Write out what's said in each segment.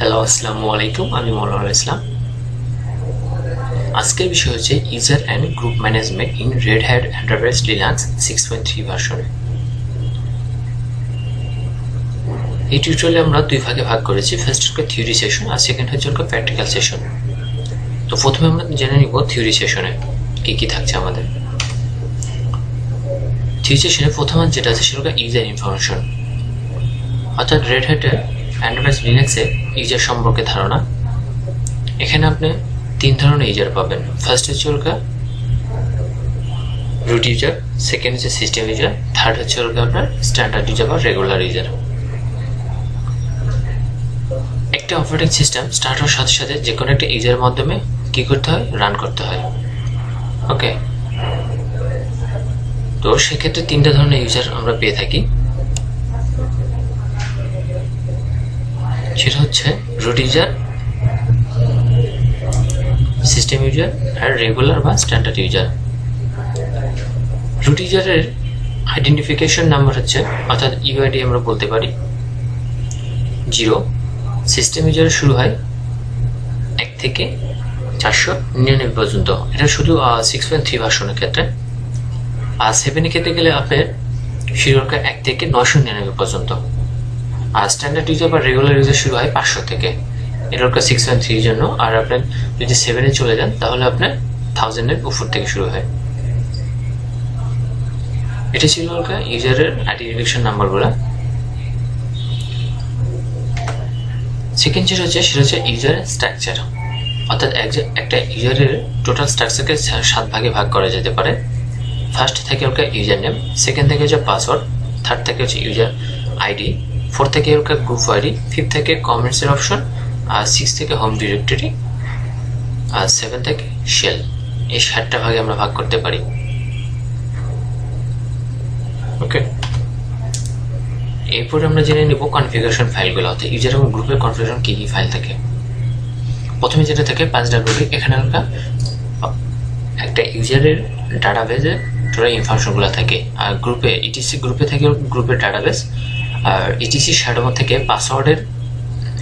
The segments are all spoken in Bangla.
হ্যালো, আসসালামু আলাইকুম। আমি মনোয়ার ইসলাম। আজকের বিষয় হচ্ছে user and group management in Red Hat Enterprise Linux 6.3 ভার্সনে। এই টিউটোরিয়ালে আমরা দুই ভাগে ভাগ করেছি। ফার্স্ট হচ্ছে থিওরি সেশন আর সেকেন্ড হচ্ছে প্র্যাকটিক্যাল সেশন। তো প্রথমে আমরা জেনে নিব থিওরি সেশনে কি কি থাকছে আমাদের। থিওরি সেশনে প্রথম যেটা আছে সেটা ইউজার ইনফরমেশন, অর্থাৎ রেড হ্যাটের এন্টারপ্রাইজ লিনাক্সে ইউজার সম্পর্কে ধারণা। এখানে আপনি তিন ধরনের ইউজার পাবেন। ফার্স্ট হচ্ছে রুট ইউজার, সেকেন্ড হচ্ছে সিস্টেম ইউজার, থার্ড হচ্ছে আপনার স্ট্যান্ডার্ড ইউজার বা রেগুলার ইউজার। একটা অপারেটিং সিস্টেম স্টার্ট হওয়ার সাথে সাথে যে কোনো একটা ইউজারের মাধ্যমে কি করতে হয়, রান করতে হয়। ওকে, তো সেক্ষেত্রে তিনটা ধরনের ইউজার আমরা পেয়ে থাকি। সেটা হচ্ছে রুট ইউজার, সিস্টেম ইউজার আর রেগুলার বা স্ট্যান্ডার্ড ইউজার। রুট ইউজারের আইডেন্টিফিকেশন নাম্বার হচ্ছে, অর্থাৎ ইউআইডি আমরা বলতে পারি 0। সিস্টেম ইউজারের শুরু হয় 1 থেকে 499 পর্যন্ত। এটা শুধু 6.3 ভার্সনের ক্ষেত্রে। আর 7 ক্ষেত্রে গেলে আপনার শুরু হয় 1 থেকে 999 পর্যন্ত। আর স্ট্যান্ডার্ড ইউজার বা রেগুলার ইউজার শুরু হয় 500 থেকে। এটা 6.3 এর জন্য। আর আপনার যদি 7 চলে যান তাহলে আপনার 1000-এর উপর থেকে শুরু হয়। এটা ছিল ইউজারের আইডেন্টিফিকেশন নাম্বারগুলো। সেকেন্ড যেটা হচ্ছে সেটা হচ্ছে ইউজারের স্ট্রাকচার, অর্থাৎ একটা ইউজারের টোটাল স্ট্রাকচারকে 7 ভাগে ভাগ করা যেতে পারে। ফার্স্ট থেকে ইউজার নেম, সেকেন্ড থেকে হচ্ছে পাসওয়ার্ড, থার্ড থেকে হচ্ছে ইউজার আইডি, ফোর্থ থেকে গ্রুপ আইডি, ফিফথ থেকে কমেন্টসের অপশন, আর 6 থেকে হোম ডিরেক্টরি, আর 7 থেকে শেল। এই 7টা ভাগে আমরা ভাগ করতে পারি। ওকে, এরপরে আমরা জেনে নিব কনফিগারেশন ফাইলগুলো, অর্থাৎ ইউজার এবং গ্রুপের কনফিগারেশন কি কি ফাইল থাকে। প্রথমে যেটা থাকে 5WD, এখানে একটা ইউজারের ডাটাবেজে টোটাল ইনফরমেশনগুলো থাকে। আর গ্রুপে ইটিসি গ্রুপে থাকে গ্রুপের ডাটাবেস। আর ইটিসি শ্যাডো থেকে পাসওয়ার্ডের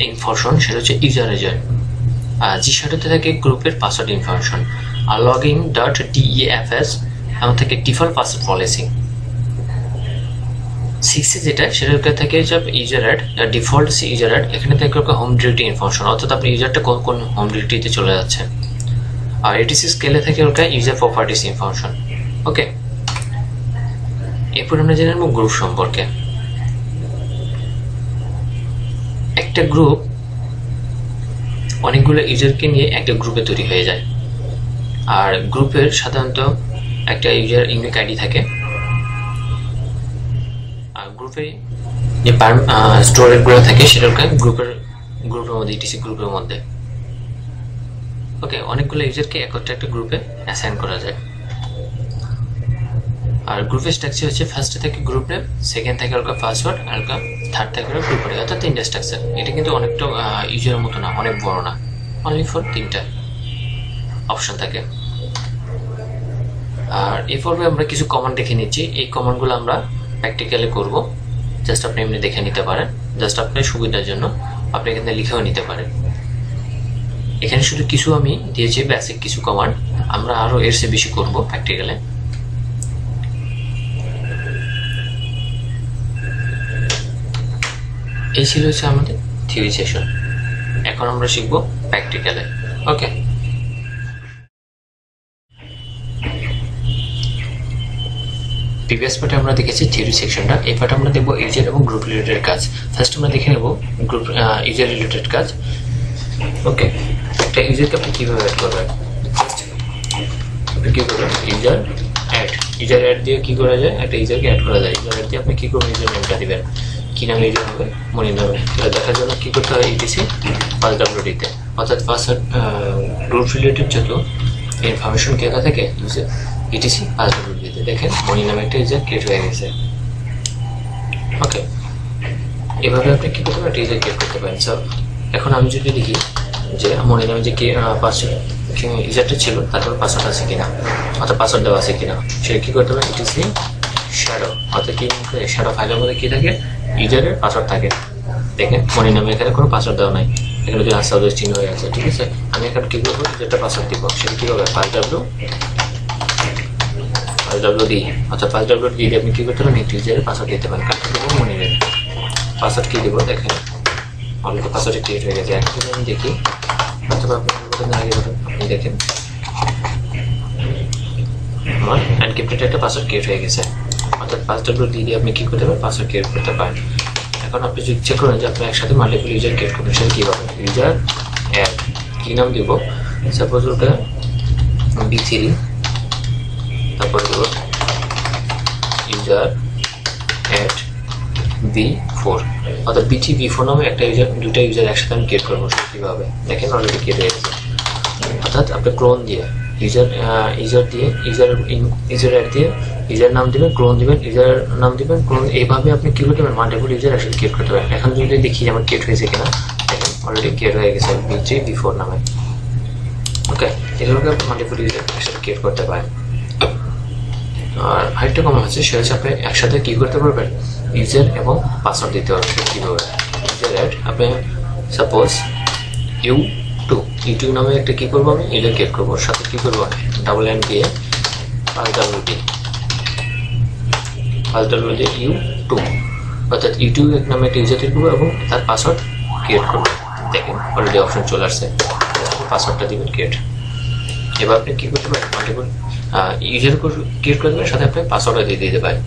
ইনফরমেশন, সেটা হচ্ছে ইউজার এজেন্ট। আর জি শ্যাডোতে থাকে গ্রুপের পাসওয়ার্ড ইনফরমেশন। আর লগইন.defs এমন থেকে ডিফল্ট পাসওয়ার্ড পলিসি। 6 যেটা সেটা থেকে user add, default user add. এখানে থেকে হোম ডিরেক্টরি ইনফরমেশন, অর্থাৎ আপনি ইউজারটা কোন হোম ডিরেক্টরিতে চলে যাচ্ছে। আর এটিসি স্কেলে থেকে ইউজার প্রপার্টিস ইনফরমেশন। ওকে, এরপর আমরা জেনে নেব গ্রুপ সম্পর্কে। একটা গ্রুপ অনেকগুলো ইউজারকে নিয়ে একটা গ্রুপে তৈরি হয়ে যায়। আর গ্রুপের সাধারণত একটা ইউজার ইউনিক আইডি থাকে। আর গ্রুপে যে স্টোরেজগুলো থাকে সেটা গ্রুপের মধ্যে, ইটিসি গ্রুপের মধ্যে। ওকে, অনেকগুলো ইউজারকে একটা গ্রুপে অ্যাসাইন করা যায়। আর গ্রুপের স্ট্রাকচার হচ্ছে ফার্স্ট থেকে গ্রুপ নেম, সেকেন্ড থেকে পাসওয়ার্ড, আর থার্ড থেকে গ্রুপ আইডি, অর্থাৎ 3টা স্ট্রাকচার। এটা কিন্তু অনেকটা ইউজারের মতো না, অনেক বড় না, অনলি ফর 3টা অপশন থাকে। আর এরপরে আমরা কিছু কমান্ড দেখে নিচ্ছি। এই কমান্ডগুলো আমরা প্র্যাকটিক্যালি করব, জাস্ট আপনি এমনি দেখে নিতে পারেন। জাস্ট আপনার সুবিধার জন্য আপনি এখানে লিখেও নিতে পারেন। এখানে শুধু কিছু আমি দিয়েছি বেসিক কিছু কমান্ড, আমরা আরো এর চেয়ে বেশি করব প্র্যাকটিক্যালে। এই ছিল হচ্ছে আমাদের থিওরি সেশন। এখন আমরা শিখব প্র্যাকটিক্যালে। ওকে, প্রিভিয়াস পার্টে আমরা দেখেছি থিওরি সেকশনটা। এই পার্টে আমরা দেখব ইউজার এবং গ্রুপ রিলেটেড কাজ। ফার্স্ট আমরা দেখে নেব গ্রুপ ইউজার রিলেটেড কাজ। ওকে, একটা ইউজারকে আপনি কীভাবে অ্যাড করবেন? আপনি কী করবেন? ইউজার অ্যাড দিয়ে কী করা যায়? একটা ইউজারকে অ্যাড করা যায়। ইউজার অ্যাড দিয়ে আপনি কী করবেন? ইউজার নেমটা দিবেন, কী নামে ইউজার হবে, মনে নামে। এটা দেখার জন্য কী করতে হয়? ইটিসি 5WD-তে, অর্থাৎ গ্রুপ রিলেটেড যত ইনফরমেশন কেনা থাকে ইটিসি 5WD-তে। দেখেন মনি নামে একটা ইউজার ক্রিয়েট হয়ে গেছে। ওকে, এভাবে আপনি কী করতে পারেন? একটা ইউজার ক্রিয়েট করতে পারেন। সো এখন আমি যদি দেখি যে মনি নামে যে ইউজারটা ছিল তারপর পাসওয়ার্ড আছে কিনা, অর্থাৎ পাসওয়ার্ড দেওয়া আছে কিনা, সেটা কী করতে পারেন? ইটিসি শ্যাডো, অর্থাৎ কি শ্যাডো ফাইলের মধ্যে কী থাকে? ইউজারের পাসওয়ার্ড থাকে। দেখেন মনি নামে এখানে কোনো পাসওয়ার্ড দেওয়া নাই। এখানে যদি আনসার চিহ্ন হয়ে আছে, ঠিক আছে। আমি এখানে কি করবো, যেটা পাসওয়ার্ড দিব সেটা কি হবে, পাসডব্লিউ অর্থাৎ পাসডব্লিউ দিয়ে আপনি কি করতে পারেন, একটি ইউজারের পাসওয়ার্ড দিতে পারেন। কাকে দেবো, মনিরের পাসওয়ার্ড কি দেবো, দেখেন অলরেডি পাসওয়ার্ড ক্রিয়েট হয়ে গেছে। এখন আমি দেখি অথবা আপনি দেখেন আমার এনক্রিপ্টেড একটা পাসওয়ার্ড ক্রিয়েট হয়ে গেছে, অর্থাৎ পাসডব্লিউ দিয়ে আপনি কি করতে পারেন, পাসওয়ার্ড ক্রিয়েট করতে পারেন। এখন আপনি যদি চেক করেন যে আপনি একসাথে মাল্টিপল ইউজার ক্রিয়েট করবেন, সেটা কীভাবে, ইউজার অ্যাড কী নাম দিব, সাপোজ ওটা B3, তারপরে দেবো ইউজার অ্যাড B4, অর্থাৎ B3 B4 নামে একটা ইউজার, দুটা ইউজার একসাথে আমি ক্রিয়েট করবো। সেটা কীভাবে দেখেন অলরেডি ক্রিয়েট হয়ে গেছে। অর্থাৎ আপনি ক্লোন দিয়ে ইউজার দিয়ে ইউজার অ্যাড দিয়ে ইউজার নাম দিবেন, ক্লোন দিবেন, ইউজার নাম দিবেন, ক্লোন, এইভাবে আপনি কি করতে পারেন, মাল্টিপল ইউজার একসাথে ক্রিয়েট করতে পারেন। এখন যদি দেখি আমার ক্রিয়েট হয়েছে কিনা, দেখেন অলরেডি ক্রিয়েট হয়ে গেছে B3 B4 নামে। ওকে, এগুলোকে আপনি মাল্টিপল ইউজার একসাথে ক্রিয়েট করতে পারেন। আর আরেকটা কমন হচ্ছে, সেটা হচ্ছে আপনি একসাথে কি করতে পারবেন, ইউজার এবং পাসওয়ার্ড দিতে পারবেন। কীভাবে, ইউজার অ্যাড আপনি সাপোজ U2 নামে একটা কি করবো, আমি ইউজার ক্রিয়েট করবো, ওর সাথে কি করবো, ডাবল এন দিয়ে পাসডব্লিউ দিয়ে U2, অর্থাৎ U2 নামে একটা ইউজার ক্রিয়েট করবো এবং তার পাসওয়ার্ড ক্রিয়েট করবো। দেখেন অলরেডি অপশন চলে আসছে, পাসওয়ার্ডটা দিবেন ক্রিয়েট। এবার আপনি কি করতে পারেন, মাল্টিপল ইউজার ক্রিয়েট করে দেবেন, সাথে আপনি পাসওয়ার্ডও দিয়ে দিতে পারেন।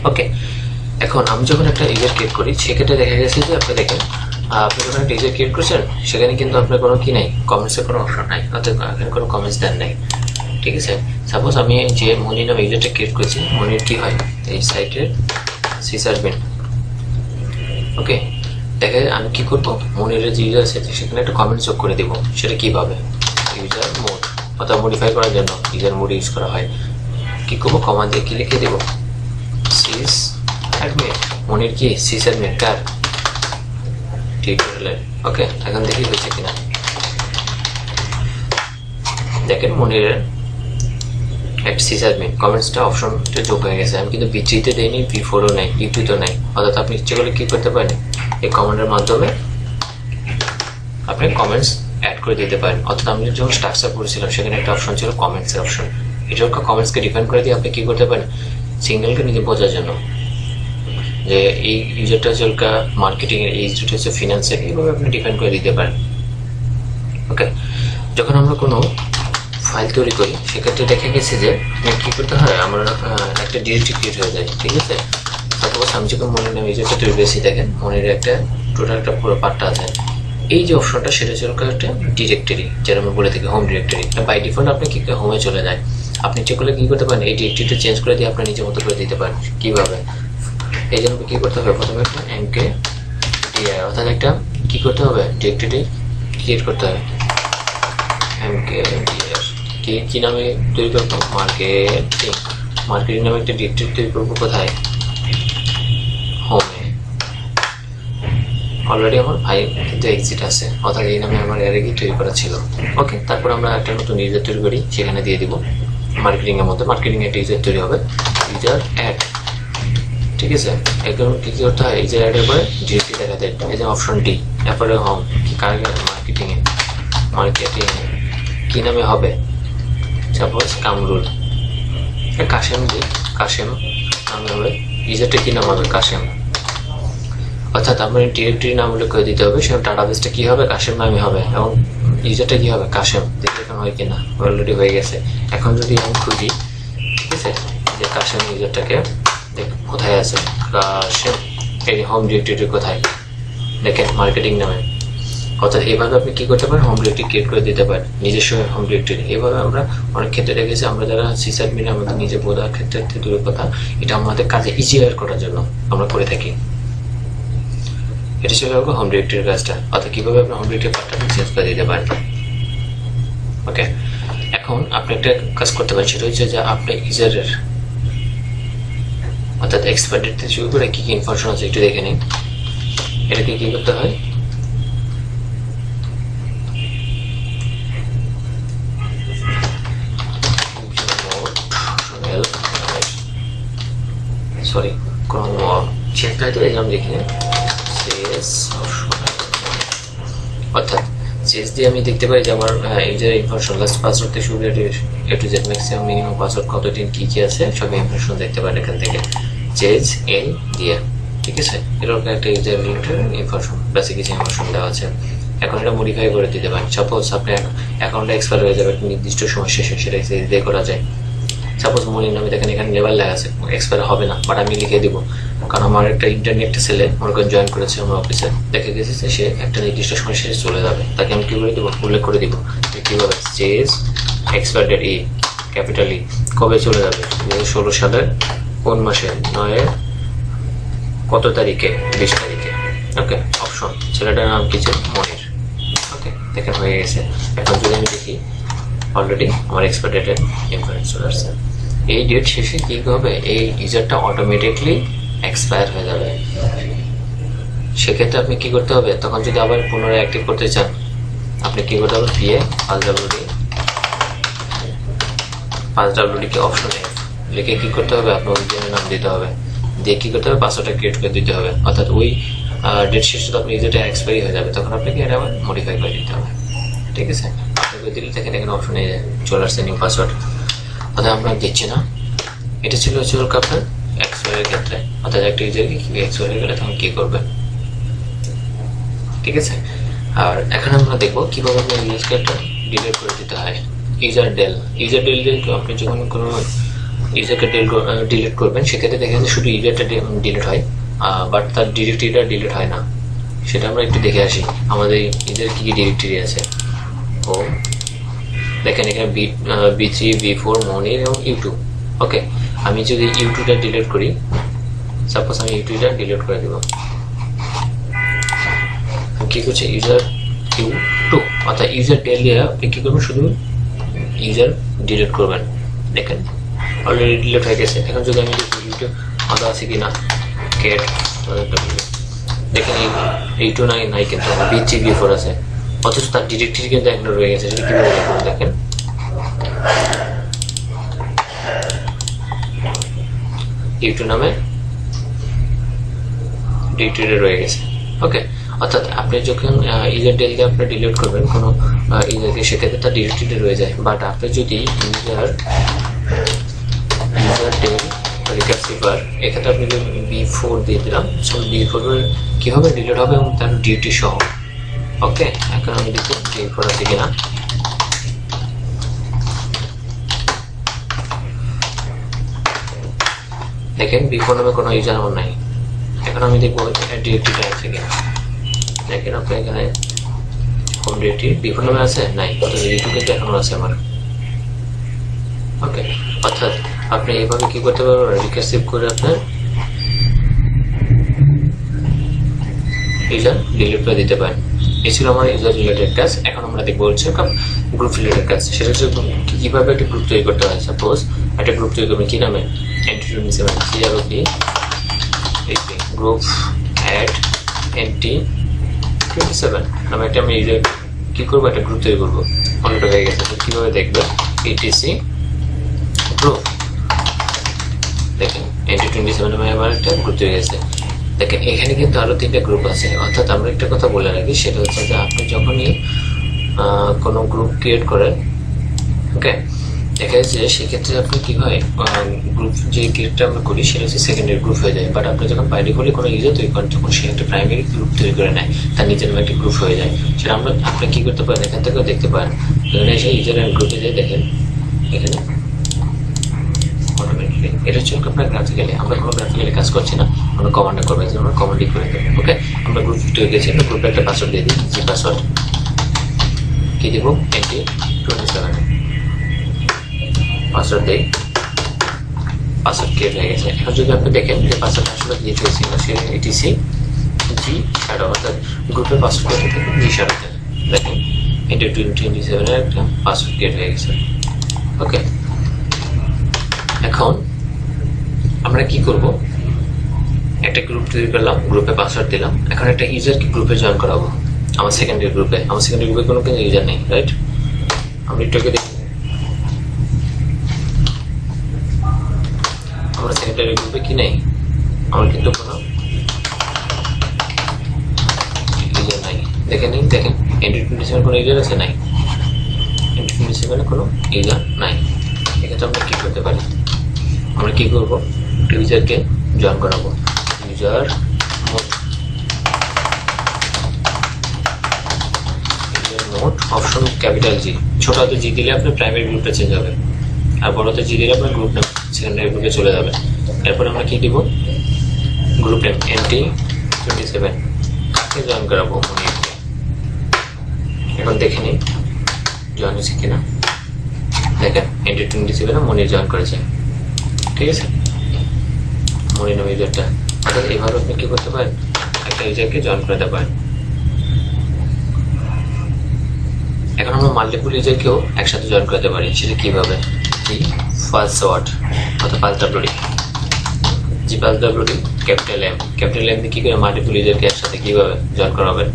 ওকে, এখন আমি যখন একটা ইউজার ক্রিয়েট করি, সেক্ষেত্রে দেখা গেছে যে আপনি দেখেন আপনি যখন একটা ইউজার ক্রিয়েট করছেন, সেখানে কিন্তু আপনার কোনো কি নাই, কমেন্টসের কোনো অপশন নাই, অর্থাৎ এখানে কোনো কমেন্টস দেন নাই, ঠিক আছে। সাপোজ আমি যে মনির নামে ইউজারটা ক্রিয়েট করেছি, মনির কি হয়, এই সাইটের সিসআরবিন। ওকে, দেখে আমি কি করবো, মনিরের যে ইউজার আছে সেখানে একটা কমেন্ট যোগ করে দিব। সেটা কীভাবে, ইউজার মোড, অর্থাৎ মডিফাই করার জন্য ইউজার মোড ইউজ করা হয়। কী করবো, কমান্ড দিয়ে কি লিখে দেবো, সিস অ্যাডমিন, মনির কি সিস অ্যাডমিন কার, টিউটোরিয়ালের। ওকে, এখন দেখি হয়েছে কিনা, দেখেন মনিরের একটা সিস অ্যাডমিন কমেন্টসটা অপশনটা যোগ হয়ে গেছে। আমি কিন্তু B3-তে দেয়নি, B4-ও নেই, U2-তেও নেই। অর্থাৎ আপনি ইচ্ছে করলে কী করতে পারেন, এই কমেন্টের মাধ্যমে আপনি কমেন্টস অ্যাড করে দিতে পারেন। অর্থাৎ আমি যখন স্ট্রাকচার করেছিলাম, সেখানে একটা অপশন ছিল কমেন্টসের অপশন, এটা কমেন্টসকে ডিফাইন করে দিয়ে আপনি কী করতে পারেন, সিঙ্গেলকে নিজে বোঝার জন্য যে এই ইউজারটা হচ্ছে মার্কেটিংয়ের, এই ইউজারটা হচ্ছে ফিনান্সের, এইভাবে আপনি ডিফাইন করে দিতে পারেন। ওকে, যখন আমরা কোনো ফাইল তৈরি করি, সেক্ষেত্রে দেখা গেছে যে কী করতে হয়, আমরা একটা ডিরেক্টরি ক্রিয়েট হয়ে যায়, ঠিক আছে। সাপোজ আমি যখন মনির নামে ইউজারটা তৈরি করেছি, দেখেন মনির একটা টোটাল একটা পুরো পার্টটা আছে। এই যে অপশনটা, সেটা হচ্ছে একটা ডিরেক্টরি, যেটা আমরা বলে থাকি হোম ডিরেক্টরি। বাই ডিফল্ট আপনি কি হোমে চলে যায়, আপনি চেক করলে কী করতে পারেন, এই ডিরেক্টরিটা চেঞ্জ করে দিয়ে আপনি নিজের মতো করে দিতে পারেন। কীভাবে, এই জন্য কী করতে হবে, প্রথমে একটা MKDIR, অর্থাৎ একটা কী করতে হবে, ডিরেক্টরি ক্রিয়েট করতে হবে। MKDIR কি নামে তৈরি করবো, মার্কেটিং নামে একটা ডিরেক্টরি তৈরি করবো, কোথায়, হোমে। অলরেডি আমার কিন্তু এক্সিট আছে, অর্থাৎ এই নামে আমার এর আগে তৈরি করা ছিল। ওকে, তারপর আমরা একটা নতুন ইউজার তৈরি করি, সেখানে দিয়ে দিব মার্কেটিংয়ের মধ্যে, মার্কেটিং একটা ইউজার তৈরি হবে, ইউজার অ্যাড, ঠিক আছে। এখন কী করতে হয়, ইউজার অ্যাডের পরে ডিরেক্টরি দেখা দেয়, এই যে অপশন ডি, তারপরে হোম, কি কার মার্কেটিং কী নামে হবে, সাপোজ কামরুল, কাশেম দিই, কাশেম নামে হবে, ইউজারটা কী নাম হবে, কাশেম। অর্থাৎ আপনার ডিরেক্টরি নাম উল্লেখ করে দিতে হবে, সেখানে ডাটাবেসটা কী হবে, কাশেম নামে হবে, এবং ইউজারটা কী হবে, কাশেম। দেখতে এখন হয় কিনা, অলরেডি হয়ে গেছে। এখন যদি আমি খুঁজি, ঠিক আছে, যে কাশেম ইউজারটাকে কোথায় আছে, কাশেম, এই হোম ডিরেক্টরি কোথায়, দেখেন মার্কেটিং নামে। অর্থাৎ এইভাবে আপনি কী করতে পারেন, হোম ডিরেক্টরি ক্রিয়েট করে দিতে পারেন, নিজস্ব হোম ডিরেক্টরি। এইভাবে আমরা অনেক ক্ষেত্রে দেখেছি, আমরা যারা সিসঅ্যাডমিন আমাদের নিজে বোঝার ক্ষেত্রে দূরের কথা, এটা আমাদের কাজে ইজিয়ার করার জন্য আমরা করে থাকি। এটা ছিল হোম ডিরেক্টরির কাজটা, অর্থাৎ কীভাবে আপনি হোম ডিরেক্টরি পার্টটা চেঞ্জ করে দিতে পারেন। ওকে, এখন আপনি একটা কাজ করতে পারেন, সেটা হচ্ছে যে আপনি ইউজারের, অর্থাৎ এক্সপায়ার ডেট থেকে শুরু করে কী কী ইনফরমেশন আছে একটু দেখে নিন। এটাকে কী করতে হয়, সরি কোনো চেক নাই তো, এই নাম দেখে নিন, শেষ অপশন অর্থাৎ চেঞ্জ দিয়ে আমি দেখতে পাই যে আমার ইউজার ইনফরমেশন লাস্ট পাসওয়ার্ড থেকে শুরু করে A to Z maximum minimum password কতদিন কি কি আছে সব ইনফরমেশন দেখতে পারেন এখান থেকে চেঞ্জ ইন দিয়ে। ঠিক আছে, এরকম একটা ইউজার রিলেটেড ইনফরমেশন বেসিক কিছু ইনফরমেশন দেওয়া আছে। এখন এটা মডিফাই করে দিতে পারেন। সাপোজ আপনার অ্যাকাউন্টটা এক্সপায়ার হয়ে যাবে একটা নির্দিষ্ট সময় শেষে, সেটা দিয়ে করা যায়। সাপোজ মনির নামে দেখেন এখানে নেভার লেখা আছে, এক্সপায়ার হবে না, বাট আমি লিখে দিব কারণ আমার একটা ইন্টারনেট ছেলে মনে করেন জয়েন করেছে আমার অফিসে, দেখে গেছে সে একটা নির্দিষ্ট সময় শেষে চলে যাবে, তাকে আমি কী করে দেবো উল্লেখ করে দিব কীভাবে চেঞ্জ এক্সপায়ার ডেট ই ক্যাপিটাল ই কবে চলে যাবে 2016 সালের কোন মাসে 9 কত তারিখে 20 তারিখে। ওকে, অপশন ছেলেটার নাম কি ছিল মনির। ওকে, দেখেন হয়ে গেছে। এখন যদি আমি দেখি অলরেডি আমার এক্সপায়ার ডেটের ইনফরমেশন চলে আসছে। এই ডেট শেষে কী হবে, এই ইউজারটা অটোমেটিকলি এক্সপায়ার হয়ে যাবে। সেক্ষেত্রে আপনি কী করতে হবে, তখন যদি আবার পুনরায় অ্যাক্টিভ করতে চান আপনি কী করতে হবে, পিএ +WD কে অপশন এফ লিখে কী করতে হবে, আপনার ইউজারের নাম দিতে হবে, দিয়ে কী করতে হবে পাসওয়ার্ডটা ক্রিয়েট করে দিতে হবে। অর্থাৎ ওই ডেট শেষে তো আপনি ইউজারটা এক্সপায়ারি হয়ে যাবে, তখন আপনাকে এটা আবার মডিফাই করে দিতে হবে। ঠিক আছে, আপনাকে দিলে দেখেন এখানে অপশনে চলে আসছে নিউ পাসওয়ার্ড। অর্থাৎ আমরা দিচ্ছি না, এটা ছিল আপনার এক্সপায়ারের ক্ষেত্রে। অর্থাৎ একটা ইউজারকে কী এক্সপায়ার হয়ে গেলে তখন কী করবে। ঠিক আছে, আর এখন আমরা দেখবো কীভাবে আপনার ইউজারকে একটা ডিলিট করে দিতে হয়। ইউজার ডেল দিয়ে আপনি যখন কোনো ইউজারকে ডিলিট করবেন সেক্ষেত্রে দেখেন শুধু ইউজারটা ডিলিট হয়, বাট তার ডিরেক্টরিটা ডিলিট হয় না। সেটা আমরা একটু দেখে আসি আমাদের ইউজার কী কী ডিরেক্টরি আছে। ও দেখেন এখানে B3 B4 মনির এবং ইউটিউব। ওকে, আমি যদি ইউটিউবটা ডিলিট করি, সাপোজ আমি ইউটিউবটা ডিলিট করে দেবো, কী করছে ইউজার Q2 অর্থাৎ ইউজার ডেল দিয়ে আপনি কী করবেন শুধু ইউজার ডিলিট করবেন। দেখেন অলরেডি ডিলিট হয়ে গেছে। এখন যদি আমি ইউটিউব আদা আছে কি না কেট দেখেন এইটু নাই কিন্তু B3 B4 আছে, অথচ তার ডিরেক্টরি কিন্তু একটা রয়ে গেছে। সেটা কীভাবে দেখুন, দেখেন ইউটিউব নামে ডিরেক্টরি রয়ে গেছে। ওকে, অর্থাৎ আপনি যখন ইউজার ডেলকে আপনি ডিলিট করবেন কোনো ইউজারকে, সেক্ষেত্রে তার ডিরেক্টরি রয়ে যায়। বাট আপনি যদি ইউজার ডেল রিকার্সিভার এক্ষেত্রে আপনি যদি B4 দিয়ে দিলাম, সো B4 কী হবে ডিলিট হবে এবং তার ডিউটি সহ। ওকে, এখন আমি দেখি B4 আছে কিনা। দেখেন B4 নামে কোনো ইউজার আমার নাই। এখন আমি দেখবো ডিরেক্টরিটা আছে কিনা। দেখেন আপনি এখানে হোম ডিরেক্টরি B4 নামে আছে নাই, অর্থাৎ ইউটিউব কিন্তু এখনো আছে আমার। ওকে, অর্থাৎ আপনি এইভাবে কি করতে পারবেন, রিকার্সিভ করে আপনার ইউজার ডিলিট করে দিতে পারেন। এই ছিল আমার ইউজার রিলেটেড কাজ। এখন আমরা দেখবো হচ্ছে গ্রুপ রিলেটেড কাজ। সেটা হচ্ছে কীভাবে একটা গ্রুপ তৈরি করতে হয়। সাপোজ একটা গ্রুপ তৈরি করবেন কী নামে, NT27 গ্রুপ অ্যাড NT27 নামে একটা আমি ইউজার কী করবো, একটা গ্রুপ তৈরি করবো। অনেকটা হয়ে গেছে, তো কীভাবে দেখবে ETC গ্রুপ। দেখেন NT27 নামে আমার একটা গ্রুপ তৈরি গেছে। দেখেন এখানে কিন্তু আরও 3টা গ্রুপ আছে। অর্থাৎ আমরা একটা কথা বলে রাখি, সেটা হচ্ছে যে আপনি যখনই কোনো গ্রুপ ক্রিয়েট করেন, ওকে, দেখা যাচ্ছে সেক্ষেত্রে আপনি কী হয় গ্রুপ যে ক্রিয়েটটা আমরা করি সেটা হচ্ছে সেকেন্ডারি গ্রুপ হয়ে যায়। বাট আপনি যখন বাই ডিফল্টলি কোনো ইউজার তৈরি করেন তখন সে একটা প্রাইমারি গ্রুপ তৈরি করে নেয়, তার নিজের নামে একটা গ্রুপ হয়ে যায়। সেটা আপনি কী করতে পারেন, এখান থেকেও দেখতে পারেন। এখানে এসে ইউজারের গ্রুপে যেয়ে দেখেন এখানে অটোমেটিকলি এটা হচ্ছে আপনার গ্রাফিক্যালি। আমরা কোনো গ্রাফিক্যালি কাজ করছি না, আমরা কমান্ডে করবো, আমরা কমান্ডই করে দেবো। ওকে, আমরা গ্রুপ তৈরি করেছি, আমরা গ্রুপে একটা পাসওয়ার্ড দিয়ে দিই। যে পাসওয়ার্ড কী দেবো, NT27 পাসওয়ার্ড দিই, পাসওয়ার্ড ক্রিয়েট হয়ে গেছে। এখন যদি আপনি দেখেন যে পাসওয়ার্ড আসলে ক্রিয়েট হয়েছিল সে ETC G শ্যাডো, অর্থাৎ গ্রুপের পাসওয়ার্ড ক্রিয়েট থেকে G শ্যাডোতে দেখেন NT27 এর একটা পাসওয়ার্ড ক্রিয়েট হয়ে গেছে। ওকে, এখন আমরা কি করব, একটা গ্রুপ তৈরি করলাম, গ্রুপে পাসওয়ার্ড দিলাম। এখন একটা ইউজারকে গ্রুপে জয়েন করাবো আমার সেকেন্ডারি গ্রুপে। আমার সেকেন্ডারি গ্রুপে কোনো কিন্তু ইউজার নেই, রাইট? আমি একটু দেখি আমার সেকেন্ডারি গ্রুপে কি নেই, আমার কিন্তু কোনো ইউজার নাই। দেখে নিন, দেখেন এন্ট্রি 27 কোনো ইউজার আছে? নাই। এন্ট্রি 27 কোনো ইউজার নাই। এক্ষেত্রে আমরা কী করতে পারি? আমরা কী করবো? ইউজারকে জয়েন করাবো। ইউজার মোড অপশন ক্যাপিটাল জি, ছোট হাতে জি দিলে আপনার প্রাইমারি গ্রুপটা চেঞ্জ হবে, আর বড় হাতে জি দিলে আপনার গ্রুপ নেম সেকেন্ডারি গ্রুপে চলে যাবে। এরপর আমরা কি দিব? গ্রুপ নেম এন্ট্রি 27, কাকে জয়েন করাবো? মনিরকে। এখন দেখে নিন জয়েন হয়েছে কিনা। দেখেন এন্ট্রি 27 মনির জয়েন করেছে, ঠিক আছে? মনির নাম ইউজারটা। অর্থাৎ এইভাবে আপনি কি করতে পারেন? একটা ইউজারকে জয়েন করতে পারেন। এখন আমরা মাল্টিপল ইউজারকেও একসাথে জয়েন করতে পারি। সেটা কীভাবে? জি পাসওয়ার্ড অর্থাৎ পাসওয়ার্ড জি পাসওয়ার্ড ক্যাপিটাল এম দিয়ে কী করে মাল্টিপল ইউজারকে একসাথে কীভাবে জয়েন করা হবে?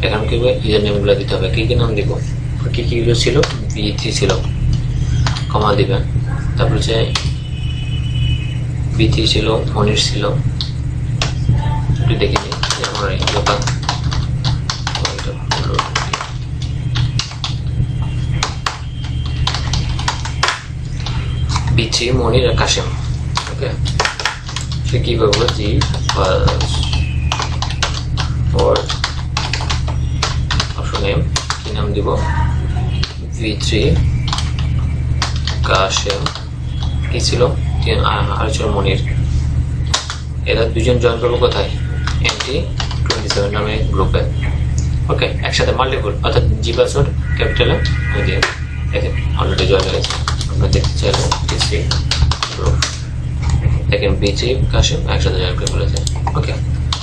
এখন কীভাবে ইউজার নেমগুলো দিতে হবে। কী কী নাম দিব? কী কী ইউজার ছিল? V3 ছিল, কমা দিবেন। তারপর হচ্ছে V3 ছিল, মনির ছিল, একটু দেখে নিই আমরা লোকাল V3 মনির আর কাশেম। ওকে, সে কী করবো? জি পাসওয়ার্ড অপশন এম, কী নাম দিব? V3 কাশেম, কি ছিল? আর ছিল মনির। এরা দুজন জয়েন করবো কোথায়? এন্ট্রি 27 নামে গ্রুপে। ওকে, একসাথে মাল্টিপল অর্থাৎ জি পাসওয়ার্ড ক্যাপিটালে আমি দিয়ে দেখেন অলরেডি জয়েন হয়ে গেছে। আমরা দেখতে চাইলে ডিসি গ্রুপ, দেখেন V3 কাশেম একসাথে জয়েন করে ফেলেছে। ওকে,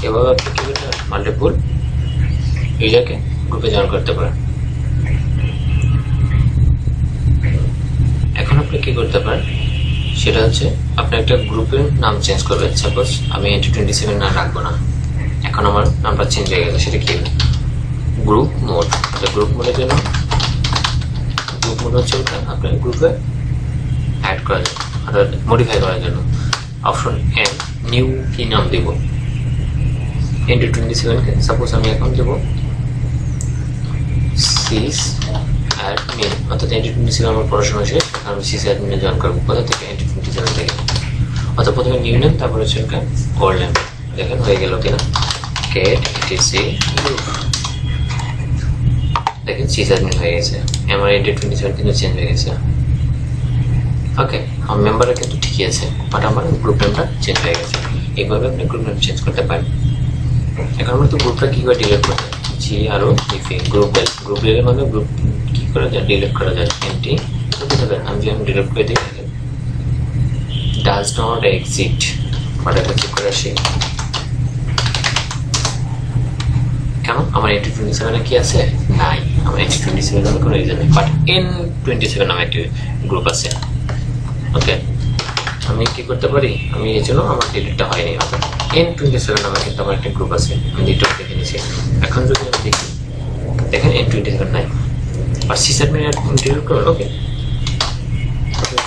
এভাবে আপনি কী করতে পারেন? মাল্টিপল ইউজারকে গ্রুপে জয়েন করতে পারেন। এখন আপনি কী করতে পারেন? সেটা হচ্ছে আপনি একটা গ্রুপের নাম চেঞ্জ করবেন। সাপোজ আমি এন্ট্রি 27 নাম রাখবো না, এখন আমার নামটা চেঞ্জ হয়ে গেছে। সেটা কি? Group mode. গ্রুপ মোডের জন্য গ্রুপ মোড হচ্ছে আপনার গ্রুপে অ্যাড করার জন্য অর্থাৎ মডিফাই করার জন্য অপশন এম, নিউ কি নাম দেব? এন্ট্রি 27কে সাপোজ আমি এখন দেবো সিস অ্যাডমিন, অর্থাৎ এন্ট্রি 27 আমার পড়াশোনা শেষ, আমি সিস অ্যাডমিনে জয়েন করবো। কোথা থেকে? এন্ট্রি 27 থেকে। অর্থাৎ প্রথমে নিউ নেম, তারপর হচ্ছে ওল্ড নেম। দেখেন হয়ে গেল কিনা? গেট এটিসি গ্রুপ, দেখেন সিস অ্যাডমিন হয়ে গেছে। আমার এন্ট্রি 27 কিন্তু চেঞ্জ হয়ে গেছে। ওকে, আমার মেম্বাররা কিন্তু ঠিকই আছে, বাট আমার গ্রুপ নেমটা চেঞ্জ হয়ে গেছে। এইভাবে আপনি গ্রুপ নেম চেঞ্জ করতে পারেন। এখন আমরা তো গ্রুপটা কী করে ডিলিট করতে? জি আরও ইফি গ্রুপ ডিলের মানে গ্রুপ কী করা যায়? ডিলিট করা যায়। এন্ট্রি 27 আমি যদি আমি ডিলিট করে দিই, ডাজ নট এক্সিট, বাট একটা চেক করে আসি কেন আমার এন্ট্রি 27 কি আছে? নাই। আমার এন্ট্রি 27 নামে কোনো ইউজার নেই, বাট N27 নামে একটি গ্রুপ আছে। ওকে, আমি কি করতে পারি? আমি এই জন্য আমার ডিলিটটা হয়নি, অর্থাৎ N27 নামে কিন্তু আমার একটা গ্রুপ আছে, আমি ডিলিট দেখে নিয়েছি। এখন যদি আমি দেখি, দেখেন N27 নাই, আর সিসঅ্যাডমিন ডিলিট করবেন। ওকে,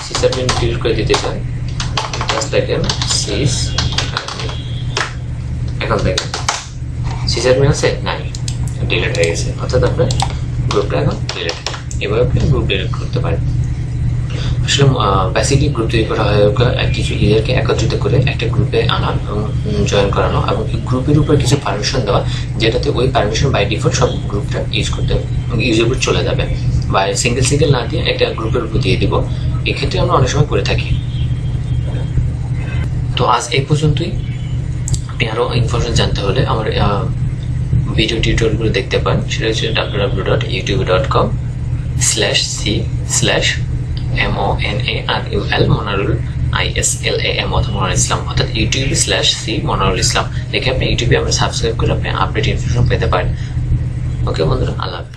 সিসঅ্যাডমিন ডিলিট করে দিতে চান, জাস্ট দেখেন সিস। এখন দেখেন সিসঅ্যাডমিন আছে? নাই, ডিলিট হয়ে গেছে। অর্থাৎ আপনার গ্রুপটা এখন ডিলিট। এভাবে আপনি গ্রুপ ডিলিট করতে পারেন। আসলে বেসিকলি গ্রুপ তৈরি করা হয় কিছু ইউজারকে একত্রিত করে একটা গ্রুপে আনা এবং জয়েন করানো, এবং এই গ্রুপের উপর কিছু পারমিশন দেওয়া, যেটাতে ওই পারমিশন বাই ডিফল্ট সব গ্রুপটা ইউজ করতে ইউজের উপর চলে যাবে, বা সিঙ্গেল না দিয়ে একটা গ্রুপের উপর দিয়ে দিব। এক্ষেত্রে আমরা অনেক সময় করে থাকি। তো আজ এই পর্যন্তই। আপনি আরও ইনফরমেশন জানতে হলে আমার ভিডিও টিউটোরিয়ালগুলো দেখতে পান। সেটা হচ্ছে www.youtube.com/c/MONARUL ISLAM অথবা মনোয়ারুল ইসলাম, অর্থাৎ youtube/c মনোয়ারুল ইসলাম লিখে আপনি ইউটিউবে আমরা সাবস্ক্রাইব করে আপনি আপডেট ইনফরমেশন পেতে পারেন। ওকে বন্ধুরা, আল্লাহ হাফেজ।